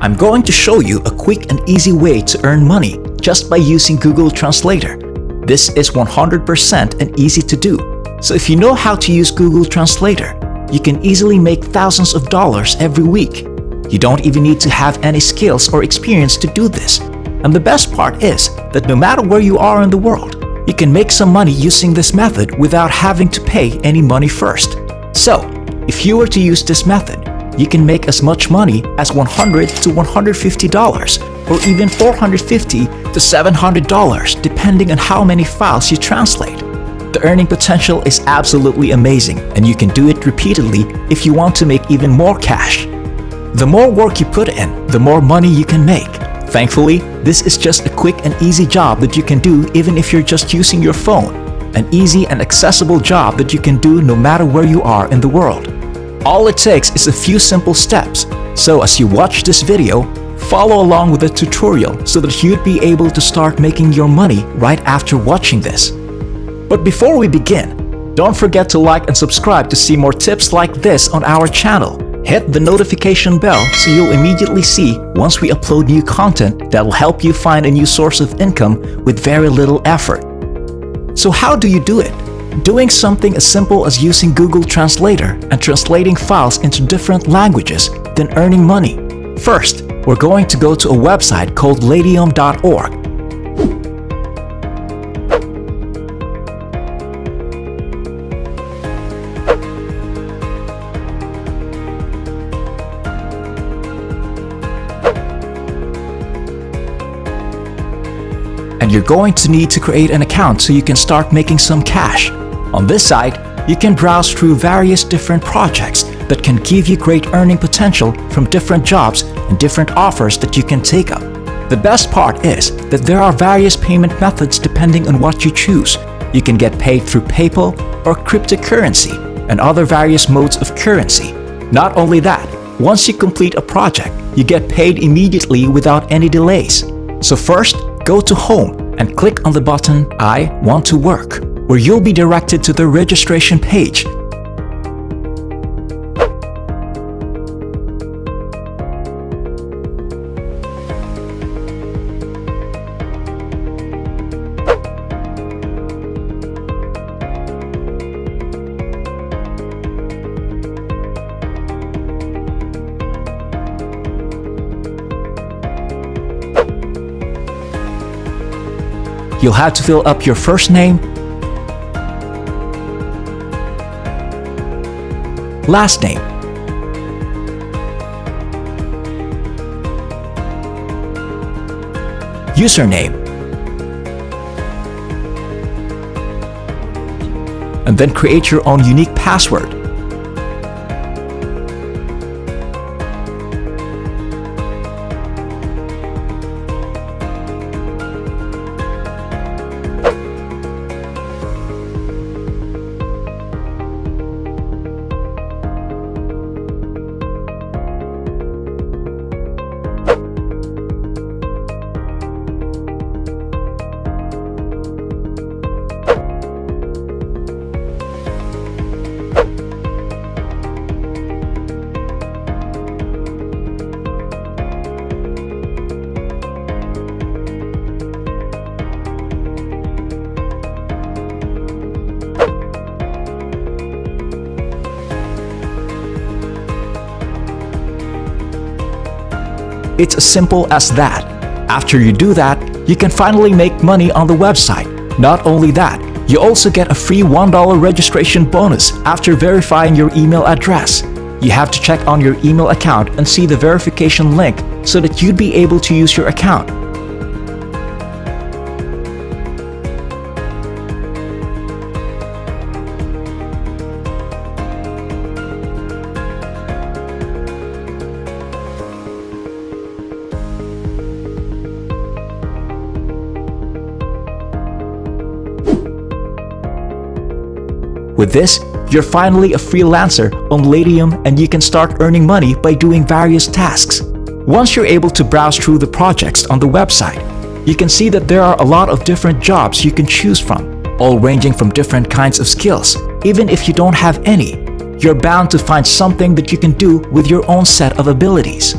I'm going to show you a quick and easy way to earn money just by using Google Translator. This is 100% and easy to do. So if you know how to use Google Translator, you can easily make thousands of dollars every week. You don't even need to have any skills or experience to do this. And the best part is that no matter where you are in the world, you can make some money using this method without having to pay any money first. So, if you were to use this method, you can make as much money as $100 to $150 or even $450 to $700 depending on how many files you translate. The earning potential is absolutely amazing, and you can do it repeatedly if you want to make even more cash. The more work you put in, the more money you can make. Thankfully, this is just a quick and easy job that you can do even if you're just using your phone. An easy and accessible job that you can do no matter where you are in the world. All it takes is a few simple steps. So as you watch this video, follow along with the tutorial so that you'd be able to start making your money right after watching this. But before we begin, don't forget to like and subscribe to see more tips like this on our channel. Hit the notification bell so you'll immediately see once we upload new content that will help you find a new source of income with very little effort. So how do you do it? Doing something as simple as using Google Translator and translating files into different languages, then earning money. First, we're going to go to a website called Ladyum.org. And you're going to need to create an account so you can start making some cash. On this site, you can browse through various different projects that can give you great earning potential from different jobs and different offers that you can take up. The best part is that there are various payment methods depending on what you choose. You can get paid through PayPal or cryptocurrency and other various modes of currency. Not only that, once you complete a project, you get paid immediately without any delays. So first, go to Home and click on the button I Want to Work, where you'll be directed to the registration page. You'll have to fill up your first name, last name, username, and then create your own unique password. It's as simple as that. After you do that, you can finally make money on the website. Not only that, you also get a free $1 registration bonus after verifying your email address. You have to check on your email account and see the verification link so that you'd be able to use your account. With this, you're finally a freelancer on Ladyum and you can start earning money by doing various tasks. Once you're able to browse through the projects on the website, you can see that there are a lot of different jobs you can choose from, all ranging from different kinds of skills. Even if you don't have any, you're bound to find something that you can do with your own set of abilities.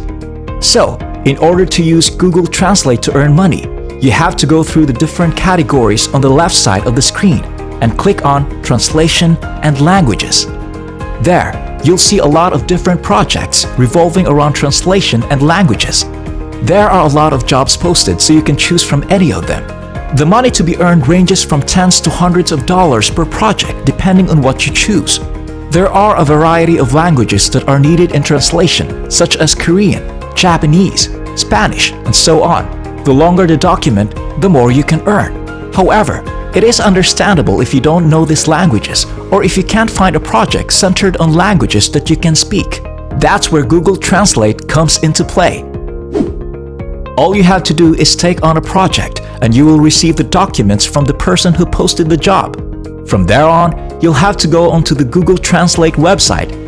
So, In order to use Google Translate to earn money, you have to go through the different categories on the left side of the screen and click on Translation and Languages. There, you'll see a lot of different projects revolving around translation and languages. There are a lot of jobs posted, so you can choose from any of them. The money to be earned ranges from tens to hundreds of dollars per project depending on what you choose. There are a variety of languages that are needed in translation, such as Korean, Japanese, Spanish, and so on. The longer the document, the more you can earn. However, it is understandable if you don't know these languages or if you can't find a project centered on languages that you can speak. That's where Google Translate comes into play. All you have to do is take on a project and you will receive the documents from the person who posted the job. From there on, you'll have to go onto the Google Translate website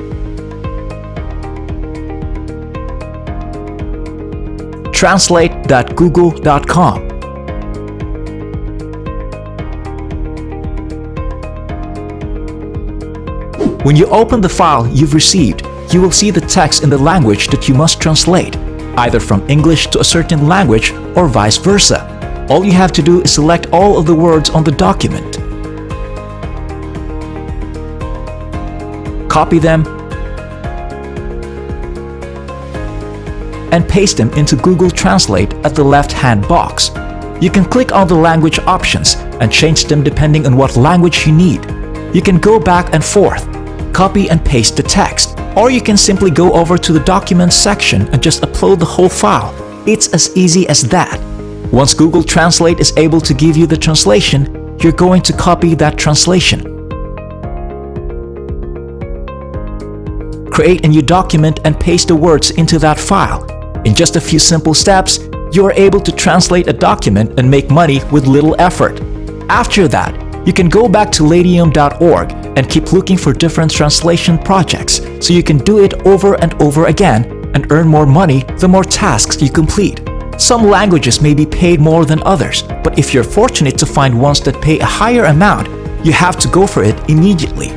translate.google.com. When you open the file you've received, you will see the text in the language that you must translate, either from English to a certain language or vice versa. All you have to do is select all of the words on the document, copy them, and paste them into Google Translate at the left-hand box. You can click on the language options and change them depending on what language you need. You can go back and forth, copy and paste the text, or you can simply go over to the Documents section and just upload the whole file. It's as easy as that. Once Google Translate is able to give you the translation, you're going to copy that translation. Create a new document and paste the words into that file. In just a few simple steps, you are able to translate a document and make money with little effort. After that, you can go back to Ladyum.org and keep looking for different translation projects so you can do it over and over again and earn more money the more tasks you complete. Some languages may be paid more than others, but if you're fortunate to find ones that pay a higher amount, you have to go for it immediately.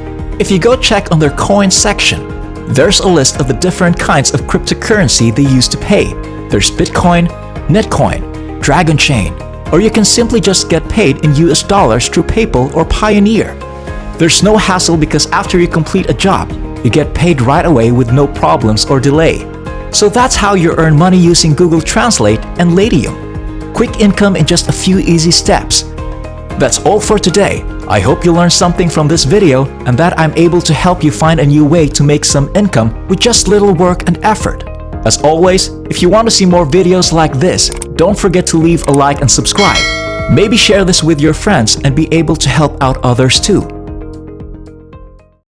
If you go check on their coins section, there's a list of the different kinds of cryptocurrency they use to pay. There's Bitcoin, Netcoin, Dragon Chain, or you can simply just get paid in US dollars through PayPal or Pioneer. There's no hassle because after you complete a job, you get paid right away with no problems or delay. So that's how you earn money using Google Translate and Ladyum. Quick income in just a few easy steps. That's all for today. I hope you learned something from this video and that I'm able to help you find a new way to make some income with just little work and effort. As always, if you want to see more videos like this, don't forget to leave a like and subscribe. Maybe share this with your friends and be able to help out others too.